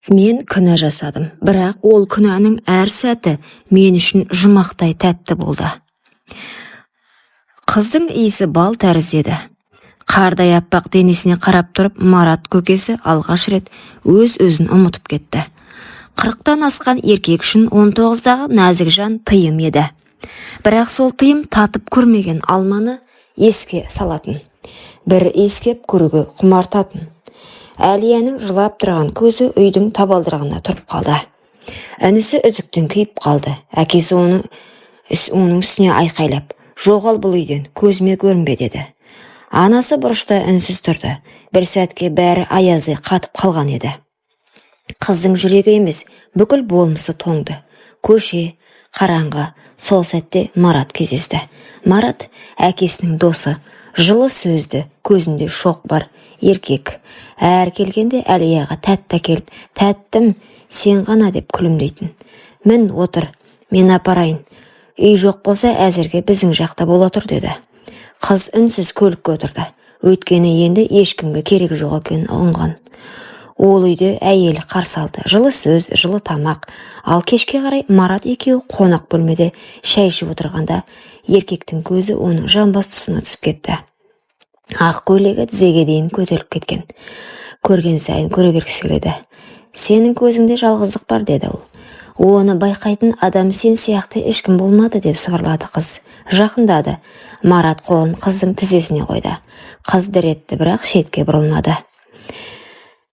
Мен күнә жасадым, бірақ ол күнәнің әр сәті мен үшін жұмақтай тәтті болды. Қыздың иісі бал тәрізді еді. Қардай аппақ денесіне қарап тұрып, Марат көкесі алғаш рет өз-өзін ұмытып кетті. 40-тан асқан еркек үшін 19-дағы нәзік жан тыйым еді. Бірақ сол тыйым татып көрмеген алманы еске салатын, бір иіскеп көруге құмартатын. Әлияның жылап тұрған көзі үйдің табалдырығына тұрып қалды. Інісі үзіктен күйіп қалды. Әкесі оның үстіне айқайлап, «Жоғал бұл үйден, көзіме көрінбе» деді. Анасы бұрышта үнсіз тұрды. Бір сәтке бәрі аязы қатып қалған еді. Қыздың жүрегі емес, бүкіл болмысы тоңды. Көше, қараңғы, сол сәтте Марат кездесті. Марат әкесінің досы, жылы сөзді, көзінде шоқ бар еркек. Әр келгенде Әлияға тәтті әкеліп, «Тәттім, сен ғана» деп күлімдейтін. «Мін отыр, мен апарайын. Үй жоқ болса, әзірге біздің жақта бола тұр» деді. Қыз үнсіз көлікке отырды. Өйткені енді ешкімге керек жоқ екенін ұғынған. Ол үйде әйелі қарсы алды. Жылы сөз, жылы тамақ. Ал кешке қарай Марат екеуі қонақ бөлмеде шай ішіп отырғанда еркектің көзі оның жамбас тұсына түсіп кетті. Ақ көйлегі тізеге дейін көтеріліп кеткен. Көрген сайын көре бергісі келеді. «Сенің көзіңде жалғыздық бар» деді ол. «Оны байқайтын адам сен сияқты ешкім болмады» деп сыбырлады қыз. Жақындады. Марат қолын қыздың тізесіне қойды. Қыз дір етті, бірақ шетке бұрылмады.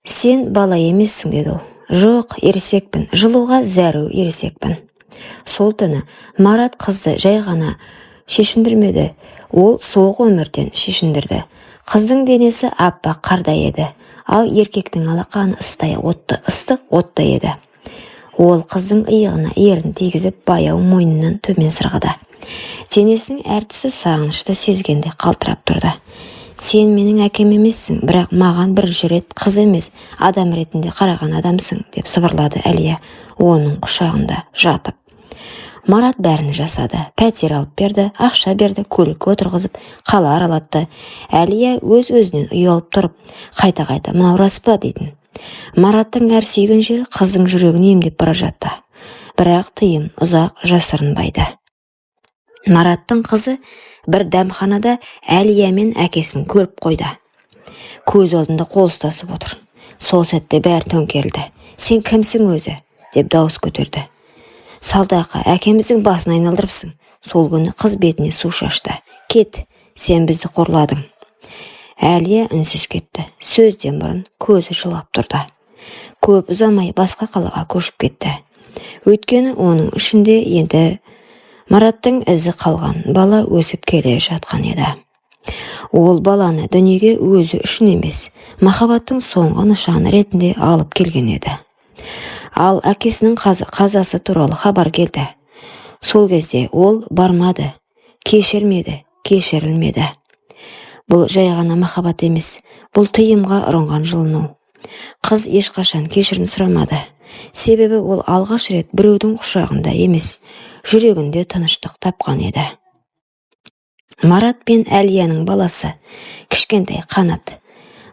«Сен бала емессің» деді ол. «Жоқ, ересекпін, жылуға зәру ересекпін». Сол түні Марат қызды жай ғана шешіндірмеді, ол соғ өмірден шешіндірді. Қыздың денесі аппақ қардай еді, ал еркектің алақаны ыстық оттай еді. Ол қыздың иығына ерін тигізіп баяу мойнынан төмен сырғыды. Денесінің әр тұсы сағынышты сезгенде қалтырап тұрды. «Сен менің әкем емессің, бірақ маған бір рет қыз емес, адам ретінде қараған адамсың» деп сыбырлады Әлия оның құшағында жатып. Марат бәрін жасады. Пәтер алып берді, ақша берді, көлікке отырғызып, қала аралатты. Әлия өз-өзінен ұялып тұрып, қайта-қайта «Мынау рас па?» дейтін. Мараттың әр сүйген жері қыздың жүрегін емдеп бара жатты. Бірақ тыйым ұзақ жасырынбайды. Мараттың қызы бір дәмханада Әлия мен әкесін көріп қойды. Көз алдында қол ұстасып отыр. Сол сәтте бәрі төңкерілді. «Сен кімсің өзі?» деп дауыс көтерді. «Салдақы, әкеміздің басын айналдырыпсың». Сол күні қыз бетіне су шашты. «Кет, сен бізді қорладың». Әлия үнсіз кетті. Сөзден бұрын көзі жылап тұрды. Көп ұзамай басқа қалаға көшіп кетті. Өйткені оның ішінде енді Мараттың ізі қалған, бала өсіп келе жатқан еді. Ол баланы дүниеге өзі үшін емес, махаббаттың соңғы нышаны ретінде алып келген еді. Ал әкесінің қазасы туралы хабар келді. Сол кезде ол бармады, кешірмеді, кешірілмеді. Бұл жай ғана махаббат емес, бұл тыйымға ұрынған жылыну. Қыз ешқашан кешірім сұрамады. Себебі ол алғаш рет біреудің құшағында емес, жүрегінде тыныштық тапқан еді. Марат пен Әлияның баласы, кішкентай Қанат.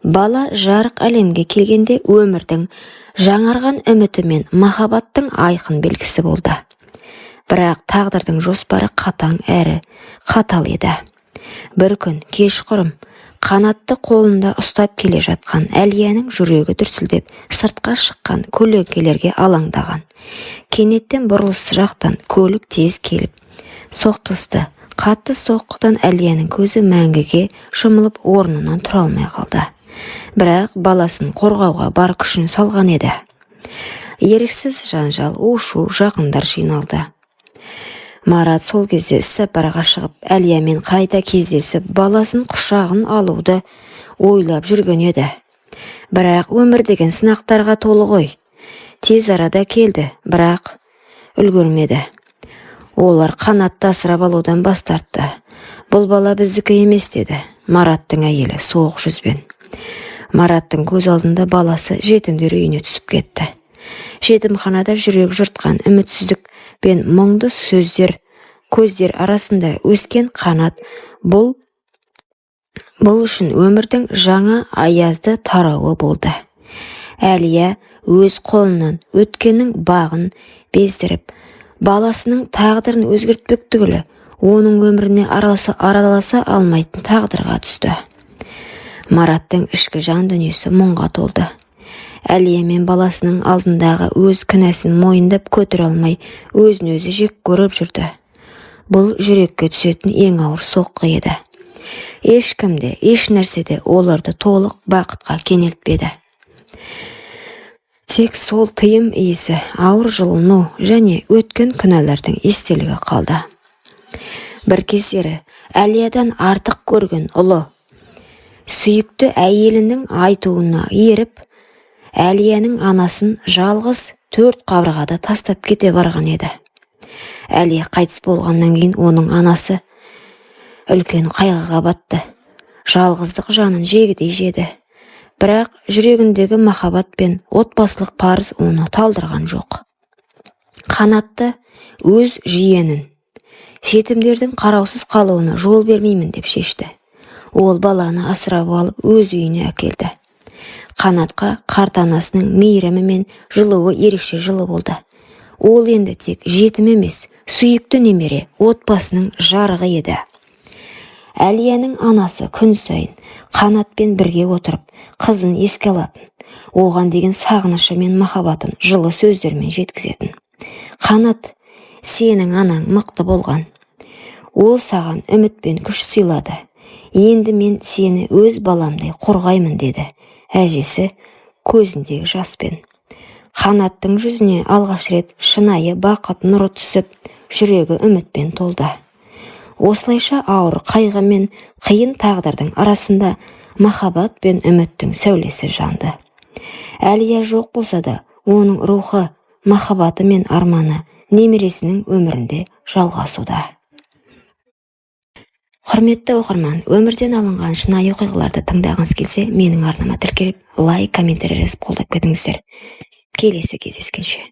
Бала жарық әлемге келгенде өмірдің жаңарған үміті мен махаббаттың айқын белгісі болды. Бірақ тағдырдың жоспары қатаң әрі қатал еді. Бір күн кешқұрым Қанатты қолында ұстап келе жатқан Әлияның жүрегі дүрсілдеп сыртқа шыққан көлеңкелерге алаңдаған. Кенеттен бұрылыс жақтан көлік тез келіп соқтығысты. Қатты соққыдан Әлияның көзі мәңгіге жұмылып орнынан тұра алмай қалды. Бірақ баласын қорғауға бар күшін салған еді. Еріксіз жанжал, у-шу, жақындар жиналды. Марат сол кезде іссапарға шығып, Әлиямен қайта кездесіп, баласын құшағын алуды ойлап жүрген еді. Бірақ өмір деген сынақтарға толы ғой. Тез арада келді, бірақ үлгермеді. Олар Қанатты асырап алудан бас тартты. «Бұл бала біздікі емес» деді Мараттың әйелі соғық жүзбен. Мараттың көз алдында баласы жетімдер үйіне түсіп кетті. Жетімханада жүрек жұртқан үмітсіздік пен мұңды көздер арасында өскен Қанат бұл үшін өмірдің жаңа аязды тарауы болды. Әлия өз қолынан өткеннің бағын бездіріп, баласының тағдырын өзгертпек түгілі, оның өміріне араласа алмайтын тағдырға түсті. Мараттың ішкі жан дүниесі мұңға толды. Әлия мен баласының алдындағы өз күнәсін мойындап көтере алмай, өзін өзі жек көріп жүрді. Бұл жүрекке түсетін ең ауыр соққы еді. Ешкімде, еш нәрседе оларды толық бақытқа кенелтпеді. Тек сол тыйым иісі, ауыр жылыну және өткен күнәлардың естелігі қалды. Бір кездері Әлиядан артық көрген ұлы, сүйікті әйелінің айтуына еріп, Әлияның анасын жалғыз 4 қабырғада тастап кете барған еді. Әлия қайтыс болғаннан кейін оның анасы үлкен қайғыға батты. Жалғыздық жанын жегідей жеді. Бірақ жүрегіндегі махаббат пен отбасылық парыз оны талдырған жоқ. Қанатты өз жиенін, жетімдердің қараусыз қалуына жол бермеймін деп шешті. Ол баланы асырап алып өз үйіне әкелді. Қанатқа қарт анасының мейірімі мен жылуы ерекше жылы болды. Ол енді тек жетім емес, сүйікті немере, отбасының жарығы еді. Әлияның анасы күн сайын Қанатпен бірге отырып, қызын еске алатын, оған деген сағынышы мен махаббатын жылы сөздермен жеткізетін. Қанат, сенің анаң мықты болған. Ол саған үміт пен күш сыйлады. Енді мен сені өз баламдай қорғаймын деді әжесі көзіндегі жаспен. Қанаттың жүзіне алғаш рет шынайы бақыт нұры түсіп, жүрегі үмітпен толды. Осылайша ауыр қайғы мен қиын тағдырдың арасында махаббат пен үміттің сәулесі жанды. Әлия жоқ болса да, оның рухы, махаббаты мен арманы немересінің өмірінде жалғасуда. Құрметті оқырман, өмірден алынған шынайы оқиғаларды тыңдағыңыз келсе, менің арнама тіркеліп, лайк, комментарий жазып қолдап кетіңіздер. Келесі кездескенше.